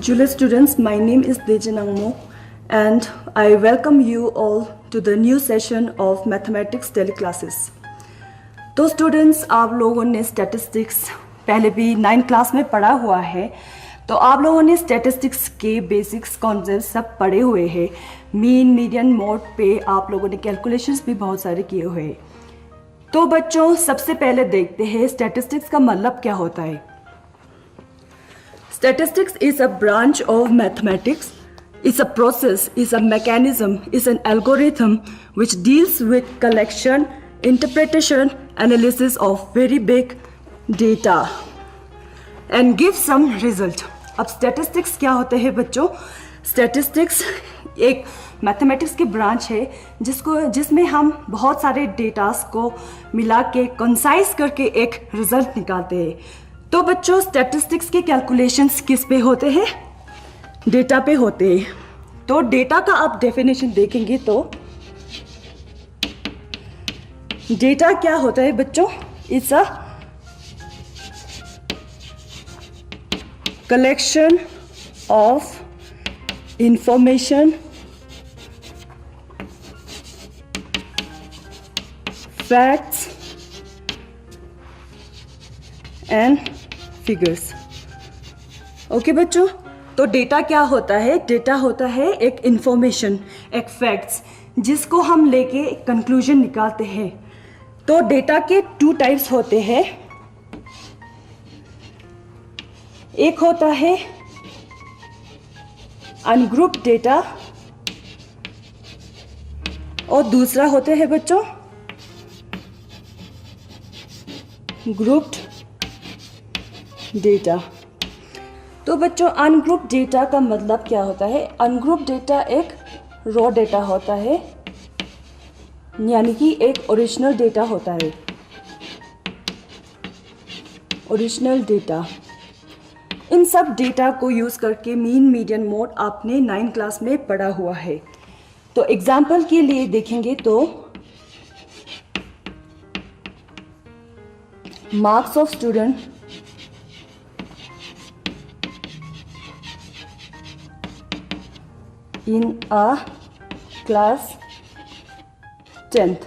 Julia students, my name is Dejan Angmo and I welcome you all to the new session of Mathematics daily classes. तो students, आप लोगों ने statistics पहले भी 9th class में पढ़ा हुआ है, तो आप लोगों ने स्टैटिस्टिक्स के बेसिक्स कॉन्सेप्ट सब पढ़े हुए हैं। मीन, मीडियन, मोड पे आप लोगों ने कैलकुलेशंस भी बहुत सारे किए हुए हैं। तो बच्चों, सबसे पहले देखते हैं स्टैटिस्टिक्स का मतलब क्या होता है। Statistics is a branch of mathematics. It's a process, it's a mechanism, it's an algorithm which deals with collection, interpretation, analysis of very big data and gives some result. अब statistics क्या होते हैं बच्चों? Statistics एक mathematics की branch है जिसमें हम बहुत सारे डेटास को मिला के कंसाइज करके एक रिजल्ट निकालते हैं। तो बच्चों, स्टैटिस्टिक्स के कैलकुलेशंस किस पे होते हैं? डेटा पे होते हैं। तो डेटा का आप डेफिनेशन देखेंगे तो डेटा क्या होता है बच्चों? It's a collection of information facts and figures. Okay बच्चों, तो डेटा क्या होता है? डेटा होता है एक इंफॉर्मेशन, एक फैक्ट्स जिसको हम लेके कंक्लूजन निकालते हैं। तो डेटा के 2 टाइप्स होते हैं। एक होता है अनग्रुप डेटा और दूसरा होता है बच्चों ग्रुप्ड डेटा। तो बच्चों, अनग्रुप डेटा का मतलब क्या होता है? अनग्रुप डेटा एक रॉ डेटा होता है, यानी कि एक ओरिजिनल डेटा होता है। ओरिजिनल डेटा, इन सब डेटा को यूज़ करके मीन, मीडियन, मोड आपने 9th क्लास में पढ़ा हुआ है। तो एग्जाम्पल के लिए देखेंगे तो marks of student in a class 10th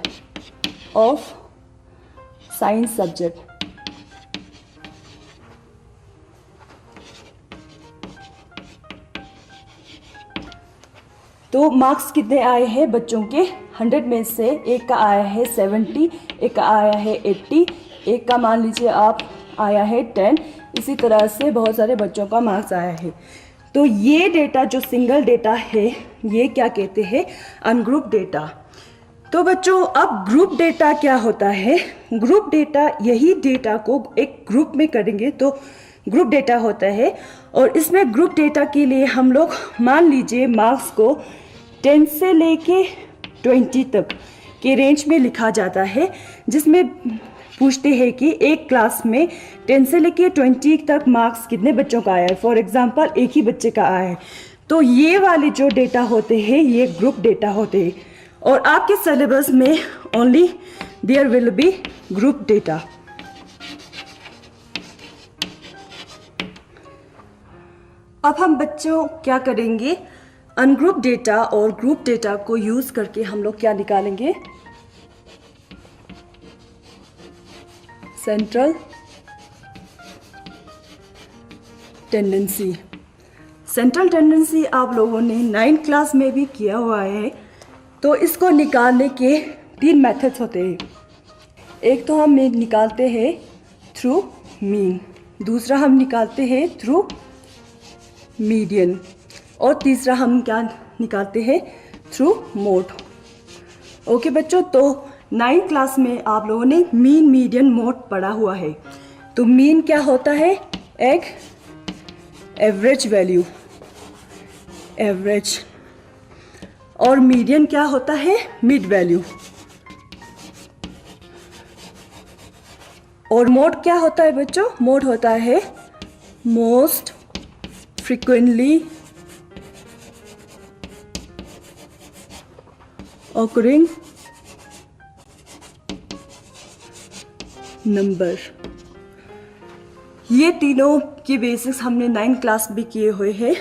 of science subject. तो मार्क्स कितने आए हैं बच्चों के? 100 में से एक का आया है 70, एक का आया है 80, एक का मान लीजिए आप आया है 10। इसी तरह से बहुत सारे बच्चों का मार्क्स आया है। तो ये डेटा जो सिंगल डेटा है, ये क्या कहते हैं? Ungroup data. तो बच्चों, अब ग्रुप डेटा क्या होता है? ग्रुप डेटा, यही डेटा को एक ग्रुप में करेंगे तो ग्रुप डेटा होता है। और इसमें ग्रुप डेटा के लिए हम लोग मान लीजिए मार्क्स को 10 से लेके 20 तक के रेंज में लिखा जाता है, जिसमें पूछते हैं कि एक क्लास में 10 से लेके 20 तक मार्क्स कितने बच्चों का आया है। फॉर एग्जांपल, एक ही बच्चे का आया है। तो ये वाले जो डेटा होते हैं ये ग्रुप डेटा होते हैं। और आपके सिलेबस में only there will be group data. अब हम बच्चों क्या करेंगे? अनग्रुप डेटा और ग्रुप डेटा को यूज करके हम लोग क्या निकालेंगे? Central tendency. सेंट्रल टेंडेंसी आप लोगों ने 9th क्लास में भी किया हुआ है। तो इसको निकालने के 3 मेथड्स होते हैं। एक तो हम निकालते हैं थ्रू मीन, दूसरा हम निकालते हैं थ्रू मीडियन, और तीसरा हम क्या निकालते हैं? Through mode. ओके बच्चों, तो 9th क्लास में आप लोगों ने मीन, मीडियन, मोड पढ़ा हुआ है। तो मीन क्या होता है? एक एवरेज वैल्यू, एवरेज। और मीडियन क्या होता है? Mid value. और मोड क्या होता है बच्चों? मोड होता है मोस्ट फ्रीक्वेंटली ऑकरिंग नंबर। ये तीनों के बेसिक्स हमने 9 क्लास भी किए हुए हैं।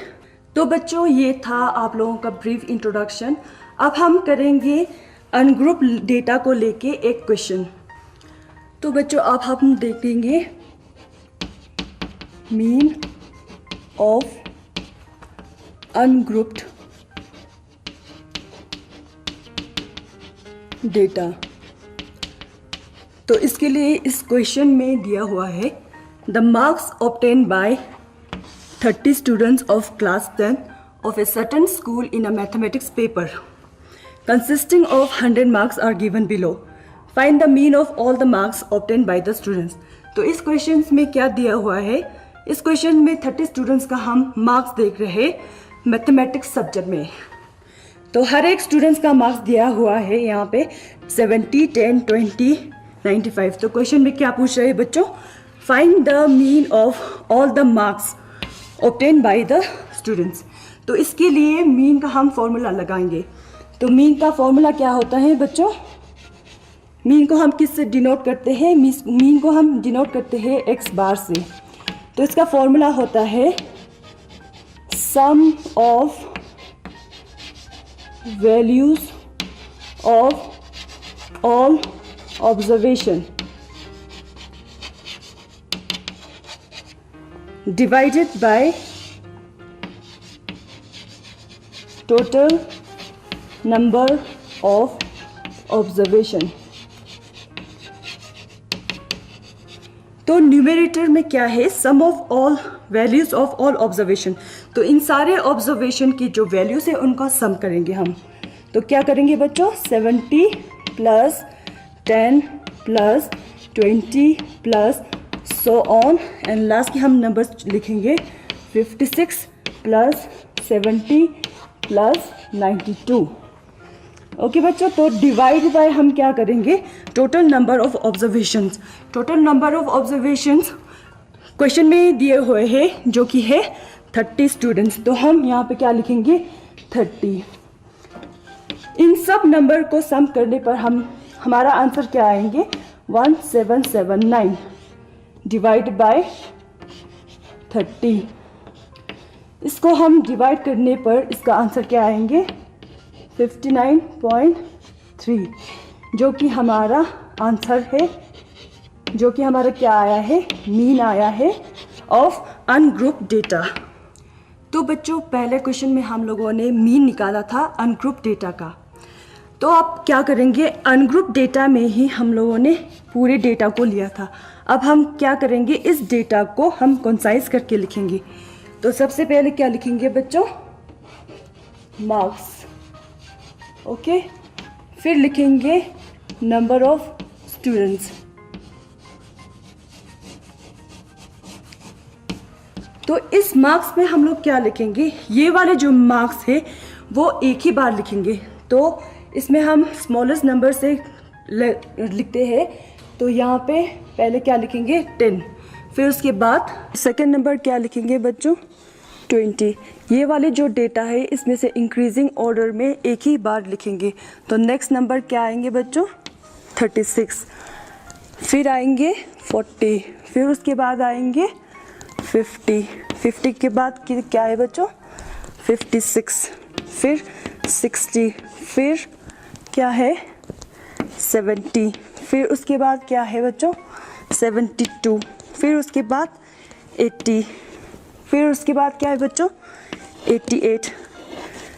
तो बच्चों ये था आप लोगों का ब्रीफ इंट्रोडक्शन। अब हम करेंगे अनग्रुप डेटा को लेके एक क्वेश्चन। तो बच्चों अब हम देखेंगे मीन ऑफ अनग्रुप्ड डेटा। तो इसके लिए इस क्वेश्चन में दिया हुआ है the marks obtained by 30 students of class 10 of a certain school in a mathematics paper consisting of 100 marks are given below. Find the mean of all the marks obtained by the students. तो इस question में क्या दिया हुआ है, इस question में 30 students का हम मार्क्स देख रहे हैं मैथमेटिक्स सब्जेक्ट में। तो हर एक स्टूडेंट्स का मार्क्स दिया हुआ है यहाँ पे 70, 10, 20, 95। तो क्वेश्चन में क्या पूछ रहे हैं बच्चों, find the mean of all the marks obtained by the students. तो इसके लिए मीन का हम फॉर्मूला लगाएंगे। तो मीन का फॉर्मूला क्या होता है बच्चों, मीन को हम किससे डिनोट करते हैं, मीन को हम डिनोट करते हैं एक्स बार से। तो इसका फॉर्मूला होता है sum of values of all observation divided by total number of observation. तो न्यूमरेटर में क्या है, sum of all values of all observation. तो इन सारे ऑब्जर्वेशन की जो वैल्यूज है उनका सम करेंगे हम। तो क्या करेंगे बच्चों, 70 plus 10 plus 20 plus so on and last की हम नंबर्स लिखेंगे 56 प्लस 70 प्लस 92। ओके बच्चों, तो डिवाइड बाय हम क्या करेंगे, total number of observations. Total number of observations question में दिए हुए हैं जो कि है 30 स्टूडेंट्स। तो हम यहाँ पे क्या लिखेंगे 30। इन सब नंबर को सम करने पर हमारा आंसर क्या आएंगे 1779 डिवाइड बाय 30। इसको हम डिवाइड करने पर इसका आंसर क्या आएंगे 59.3, जो कि हमारा आंसर है, जो कि हमारा क्या आया है, मीन आया है ऑफ अनग्रुप डेटा। तो बच्चों पहले क्वेश्चन में हम लोगों ने मीन निकाला था अनग्रुप डेटा का। तो आप क्या करेंगे, अनग्रुप डेटा में ही हम लोगों ने पूरे डेटा को लिया था। अब हम क्या करेंगे, इस डेटा को हम कंसाइज करके लिखेंगे। तो सबसे पहले क्या लिखेंगे बच्चों, मार्क्स। ओके, फिर लिखेंगे नंबर ऑफ स्टूडेंट्स। तो इस मार्क्स में हम लोग क्या लिखेंगे, ये वाले जो मार्क्स है वो एक ही बार लिखेंगे। तो इसमें हम स्मॉलेस्ट नंबर से लिखते हैं। तो यहाँ पे पहले क्या लिखेंगे 10, फिर उसके बाद सेकेंड नंबर क्या लिखेंगे बच्चों 20। ये वाले जो डेटा है इसमें से इंक्रीजिंग ऑर्डर में एक ही बार लिखेंगे। तो नेक्स्ट नंबर क्या आएंगे बच्चों 36, फिर आएंगे 40, फिर उसके बाद आएंगे 50 के बाद क्या है बच्चों 56, फिर 60, फिर क्या है 70, फिर उसके बाद क्या है बच्चों 72, फिर उसके बाद 80, फिर उसके बाद क्या है बच्चों 88,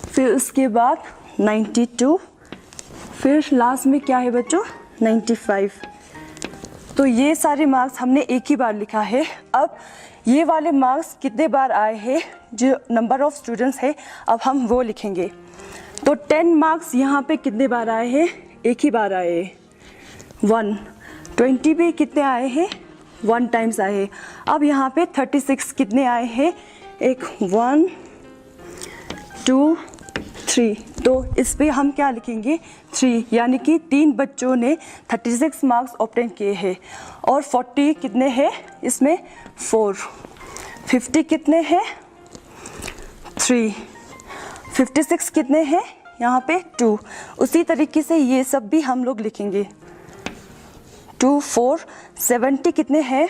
फिर उसके बाद 92, फिर लास्ट में क्या है बच्चों 95। तो ये सारे मार्क्स हमने एक ही बार लिखा है। अब ये वाले मार्क्स कितने बार आए हैं, जो नंबर ऑफ स्टूडेंट्स है, अब हम वो लिखेंगे। तो 10 मार्क्स यहाँ पे कितने बार आए हैं, एक ही बार आए हैं 1। 20 पे कितने आए हैं 1 टाइम्स आए हैं। अब यहाँ पे 36 कितने आए हैं, एक 1 2 3। तो इस पे हम क्या लिखेंगे 3, यानी कि 3 बच्चों ने 36 मार्क्स ऑब्टेन किए हैं। और 40 कितने हैं इसमें 4, 50 कितने हैं 3, 56 कितने हैं यहाँ पे 2। उसी तरीके से ये सब भी हम लोग लिखेंगे 2 4 70 कितने हैं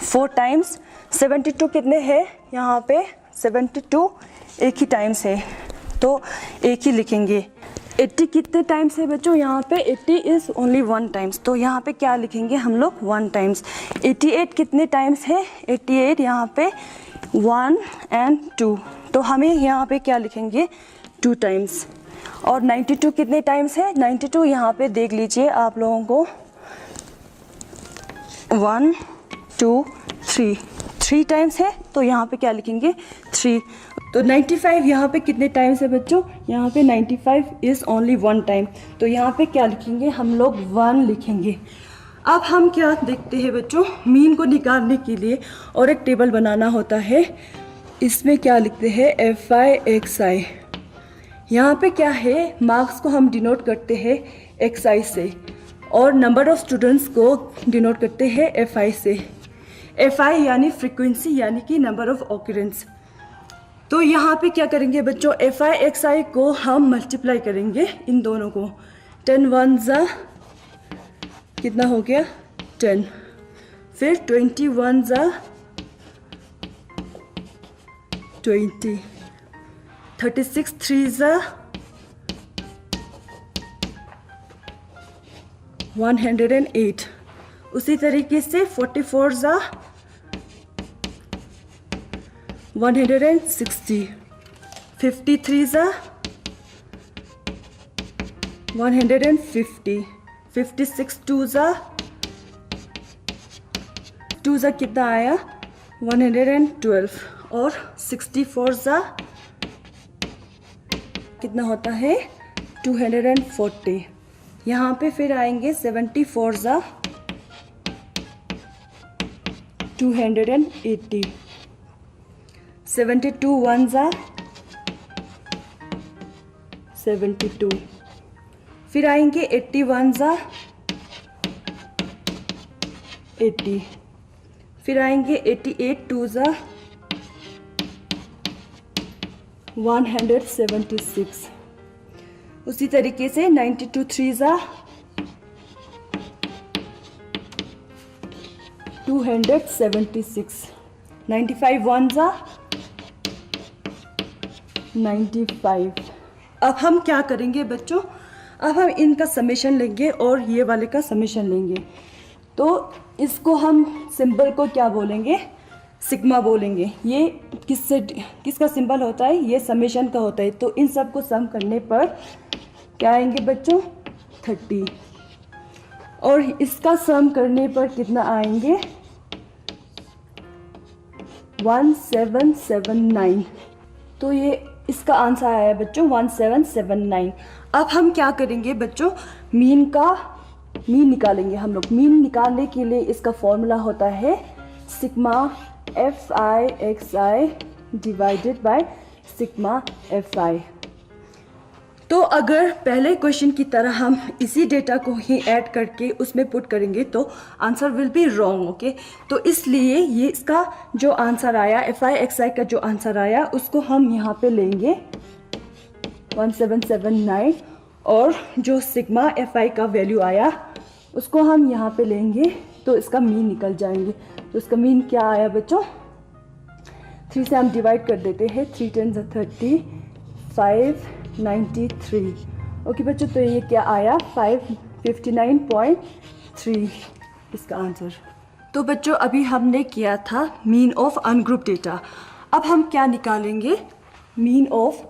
4 टाइम्स 72 कितने हैं यहाँ पे? 72 एक ही टाइम्स है तो एक ही लिखेंगे। 80 कितने टाइम्स है बच्चों? यहाँ पे 80 इज़ ओनली 1 टाइम्स, तो यहाँ पे क्या लिखेंगे हम लोग? 1 टाइम्स। 88 कितने टाइम्स है? 88 यहाँ पे 1 and 2, तो हमें यहाँ पे क्या लिखेंगे? 2 टाइम्स। और 92 कितने टाइम्स है? 92 यहाँ पे देख लीजिए आप लोगों को, 1 2 3 टाइम्स है, तो यहाँ पे क्या लिखेंगे? 3। तो 95 यहाँ पे कितने टाइम्स है बच्चों? यहाँ पे 95 इज़ ओनली 1 टाइम, तो यहाँ पे क्या लिखेंगे हम लोग? 1 लिखेंगे। अब हम क्या देखते हैं बच्चों, मीन को निकालने के लिए और एक टेबल बनाना होता है। इसमें क्या लिखते हैं? FI XI। यहाँ पे क्या है, मार्क्स को हम डिनोट करते हैं XI से और नंबर ऑफ स्टूडेंट्स को डिनोट करते हैं FI से। FI यानी फ्रीक्वेंसी यानी कि नंबर ऑफ ऑकरेंस। तो यहाँ पे क्या करेंगे बच्चों? FI XI को हम मल्टीप्लाई करेंगे इन दोनों को। 10 1 जा कितना हो गया? 10। फिर 21 जा 20। 36 3 जा 108। उसी तरीके से 44 जा 160। 53 जा 150। 56 2 जा कितना आया? 112। और 64 जा कितना होता है? 240। यहाँ पे फिर आएंगे 74 जा 280। 72 1 जा 72। फिर आएंगे 81 जा 80। फिर आएंगे 88 2 जा 176। उसी तरीके से 92 3 जा 276। 95 1 जा 95। अब हम क्या करेंगे बच्चों? अब हम इनका समेशन लेंगे और ये वाले का समेशन लेंगे। तो इसको हम सिंबल को क्या बोलेंगे? सिग्मा बोलेंगे। ये किसका सिंबल होता है? ये समेशन का होता है। तो इन सब को सम करने पर क्या आएंगे बच्चों? 30। और इसका सम करने पर कितना आएंगे? 1779। तो ये इसका आंसर आया बच्चों 1779। अब हम क्या करेंगे बच्चों? मीन निकालेंगे हम लोग। मीन निकालने के लिए इसका फॉर्मूला होता है sigma FI XI divided by sigma FI। तो अगर पहले क्वेश्चन की तरह हम इसी डेटा को ही ऐड करके उसमें पुट करेंगे तो answer will be wrong. Okay, तो इसलिए ये इसका जो आंसर आया FI XI का जो आंसर आया उसको हम यहाँ पे लेंगे 1779 और जो सिग्मा FI का वैल्यू आया उसको हम यहाँ पे लेंगे तो इसका मीन निकल जाएंगे। तो इसका मीन क्या आया बच्चों? 3 से हम डिवाइड कर देते हैं। 3 10 30 593। ओके बच्चों, तो ये क्या आया? 559.3 इसका आंसर। तो बच्चों अभी हमने किया था मीन ऑफ अनग्रुप डेटा। अब हम क्या निकालेंगे? Mean of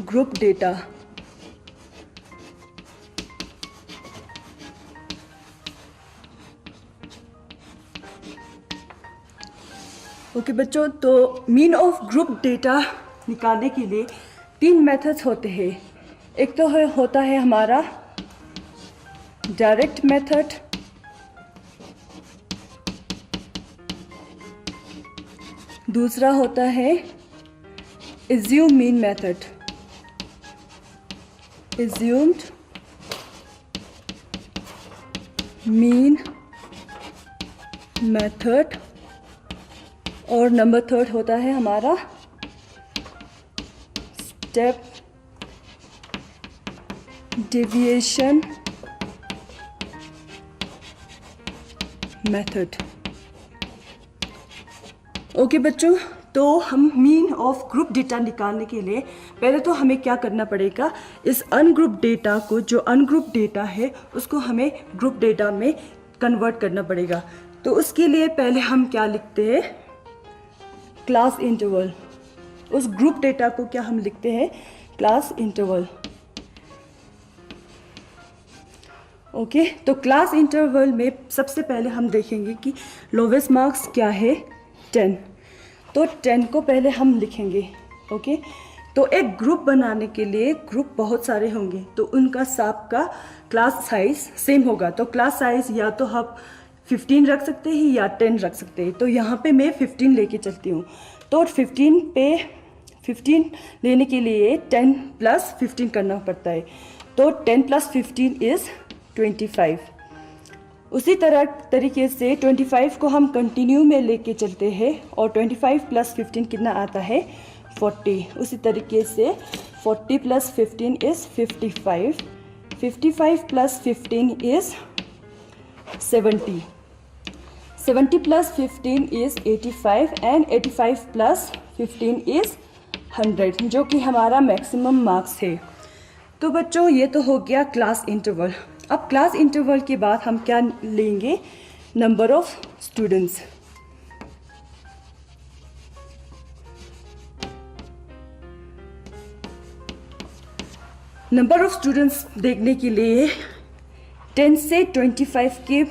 group data. Okay बच्चों, तो मीन ऑफ ग्रुप डेटा निकालने के लिए 3 मेथड्स होते हैं। एक तो होता है हमारा डायरेक्ट मेथड, दूसरा होता है assume mean method, assumed mean method, और नंबर 3 होता है हमारा स्टेप डेविएशन मेथड। ओके बच्चों, तो हम मीन ऑफ ग्रुप डेटा निकालने के लिए पहले तो हमें क्या करना पड़ेगा, इस अनग्रुप डेटा को, जो अनग्रुप डेटा है उसको हमें ग्रुप डेटा में कन्वर्ट करना पड़ेगा। तो उसके लिए पहले हम क्या लिखते हैं, क्लास इंटरवल। उस ग्रुप डेटा को क्या हम लिखते हैं, क्लास इंटरवल। ओके, तो क्लास इंटरवल में सबसे पहले हम देखेंगे कि लोवेस्ट मार्क्स क्या है, 10। तो 10 को पहले हम लिखेंगे। ओके, तो एक ग्रुप बनाने के लिए ग्रुप बहुत सारे होंगे, तो उनका सबका क्लास साइज सेम होगा। तो क्लास साइज या तो हम 15 रख सकते हैं या 10 रख सकते हैं। तो यहाँ पे मैं 15 लेके चलती हूँ। तो 15 लेने के लिए 10 + 15 करना पड़ता है। तो 10 + 15 इज़ 25। उसी तरीके से 25 को हम कंटिन्यू में लेके चलते हैं और 25 + 15 कितना आता है, 40। उसी तरीके से 40 + 15 is 55। 55 + 15 is 70। 70 + 15 is 85 and 85 + 15 is 100, जो कि हमारा मैक्सिमम मार्क्स है। तो बच्चों ये तो हो गया क्लास इंटरवल। अब क्लास इंटरवल के बाद हम क्या लेंगे, number of students. Number of students देखने के लिए 10 से 25 के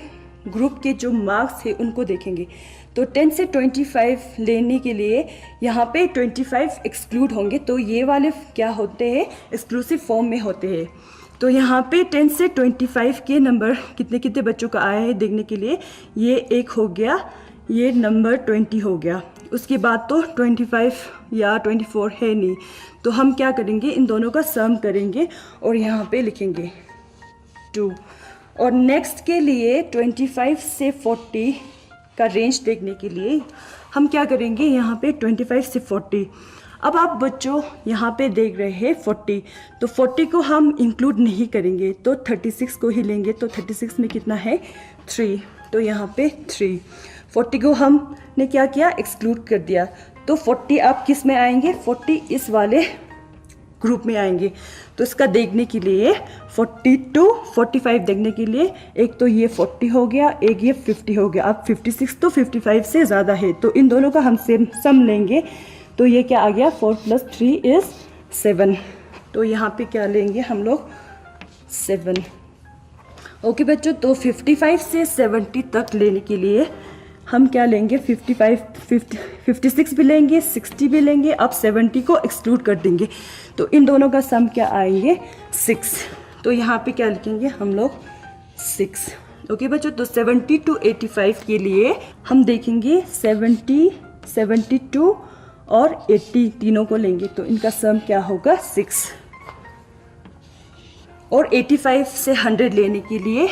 ग्रुप के जो मार्क्स है उनको देखेंगे। तो 10 से 25 लेने के लिए यहाँ पे 25 एक्सक्लूड होंगे, तो ये वाले क्या होते हैं, एक्सक्लूसिव फॉर्म में होते हैं। तो यहाँ पे 10 से 25 के नंबर कितने कितने बच्चों का आया है देखने के लिए, ये एक हो गया, ये नंबर 20 हो गया। उसके बाद तो 25 या 24 है नहीं, तो हम क्या करेंगे, इन दोनों का सम करेंगे और यहाँ पे लिखेंगे 2। और नेक्स्ट के लिए 25 से 40 का रेंज देखने के लिए हम क्या करेंगे, यहाँ पे 25 से 40। अब आप बच्चों यहाँ पे देख रहे हैं 40, तो 40 को हम इंक्लूड नहीं करेंगे, तो 36 को ही लेंगे। तो 36 में कितना है, 3। तो यहाँ पे 3। 40 को हमने क्या किया, एक्सक्लूड कर दिया। तो 40 आप किस में आएंगे, 40 इस वाले ग्रुप में आएंगे। तो इसका देखने के लिए 40 to 45 देखने के लिए एक तो ये 40 हो गया, एक ये 50 हो गया। अब 56 तो 55 से ज़्यादा है, तो इन दोनों का हम सम लेंगे। तो ये क्या आ गया, 4 + 3 इज़ 7। तो यहाँ पे क्या लेंगे हम लोग, 7। ओके बच्चों, तो 55 से 70 तक लेने के लिए हम क्या लेंगे, 56 भी लेंगे, 60 भी लेंगे। अब 70 को एक्सक्लूड कर देंगे, तो इन दोनों का सम क्या आएंगे, 6। तो यहाँ पे क्या लिखेंगे हम लोग, 6। ओके बच्चों, तो 70 to 85 के लिए हम देखेंगे 70, 72 और 80 तीनों को लेंगे, तो इनका सम क्या होगा, 6। और 85 से 100 लेने के लिए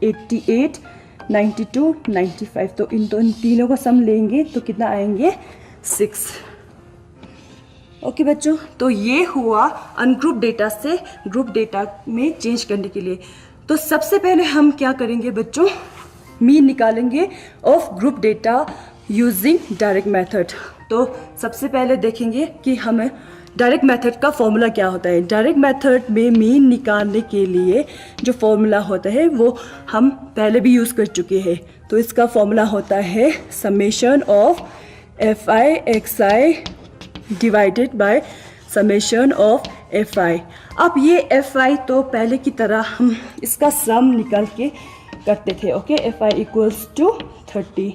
88, 92, 95, तो इन तीनों का सम लेंगे तो कितना आएंगे, 6। ओके बच्चों, तो ये हुआ अनग्रुप डेटा से ग्रुप डेटा में चेंज करने के लिए। तो सबसे पहले हम क्या करेंगे बच्चों, मीन निकालेंगे of group data using direct method. तो सबसे पहले देखेंगे कि हमें डायरेक्ट मेथड का फॉर्मूला क्या होता है। डायरेक्ट मेथड में मीन निकालने के लिए जो फॉर्मूला होता है वो हम पहले भी यूज़ कर चुके हैं। तो इसका फॉर्मूला होता है summation of fi xi divided by summation of fi। अब ये fi तो पहले की तरह हम इसका सम निकाल के करते थे। ओके, fi = 30,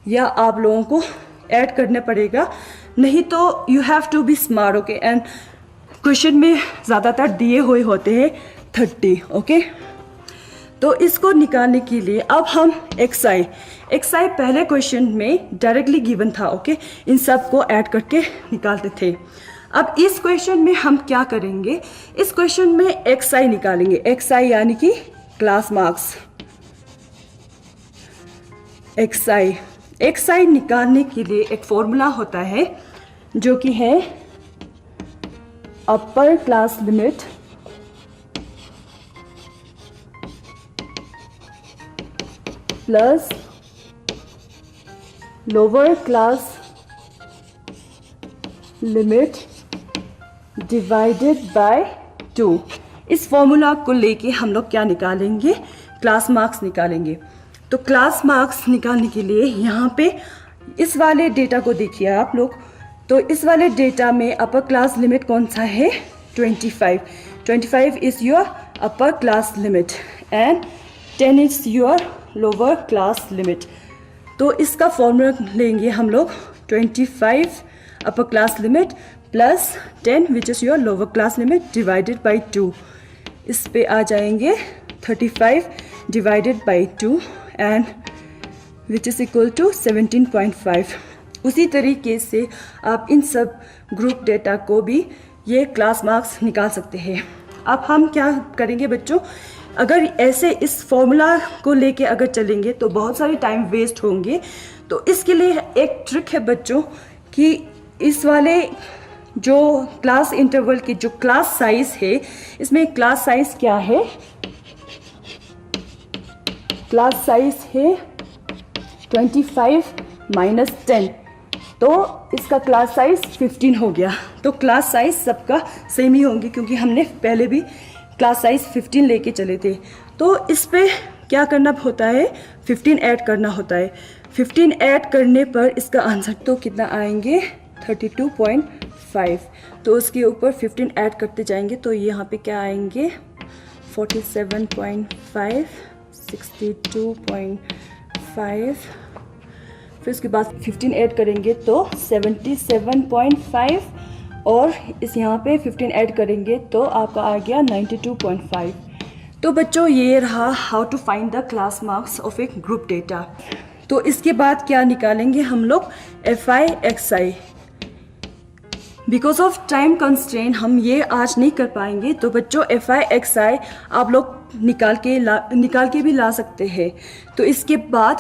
या आप लोगों को ऐड करना पड़ेगा, नहीं तो you have to be smart. Okay, and question में ज़्यादातर दिए हुए होते हैं 30। ओके, तो इसको निकालने के लिए अब हम xi पहले क्वेश्चन में डायरेक्टली गिवन था। ओके, इन सब को ऐड करके निकालते थे। अब इस क्वेश्चन में हम क्या करेंगे, इस क्वेश्चन में xi निकालेंगे। xi यानी कि क्लास मार्क्स। xi निकालने के लिए एक फॉर्मूला होता है जो कि है अपर class limit plus lower class limit divided by 2। इस फॉर्मूला को लेके हम लोग क्या निकालेंगे, क्लास मार्क्स निकालेंगे। तो क्लास मार्क्स निकालने के लिए यहाँ पे इस वाले डेटा को देखिए आप लोग। तो इस वाले डेटा में अपर क्लास लिमिट कौन सा है, 25। 25 is your upper class limit and 10 is your lower class limit. तो इसका फॉर्मूला लेंगे हम लोग 25 upper class limit plus 10 which is your lower class limit divided by 2। इस पे आ जाएंगे 35 divided by 2 and which is equal to 17.5। उसी तरीके से आप इन सब ग्रुप डेटा को भी ये क्लास मार्क्स निकाल सकते हैं। अब हम क्या करेंगे बच्चों, अगर ऐसे इस फॉर्मूला को लेके अगर चलेंगे तो बहुत सारे टाइम वेस्ट होंगे। तो इसके लिए एक ट्रिक है बच्चों कि इस वाले जो क्लास इंटरवल की जो क्लास साइज है, इसमें क्लास साइज क्या है, क्लास साइज है 25 माइनस 10। तो इसका क्लास साइज 15 हो गया। तो क्लास साइज सबका सेम ही होंगे क्योंकि हमने पहले भी क्लास साइज 15 लेके चले थे। तो इस पे क्या करना होता है, 15 ऐड करना होता है। 15 ऐड करने पर इसका आंसर तो कितना आएंगे, 32.5। तो उसके ऊपर 15 ऐड करते जाएंगे तो यहाँ पे क्या आएंगे, 47.5, 62.5, फिर उसके बाद 15 ऐड करेंगे तो 77.5 और इस यहाँ पे 15 ऐड करेंगे तो आपका आ गया 92.5। तो बच्चों ये रहा how to find the class marks of a group data. तो इसके बाद क्या निकालेंगे हम लोग, FI XI। Because of time constraint हम ये आज नहीं कर पाएंगे। तो बच्चों FI XI आप लोग निकाल के भी ला सकते हैं। तो इसके बाद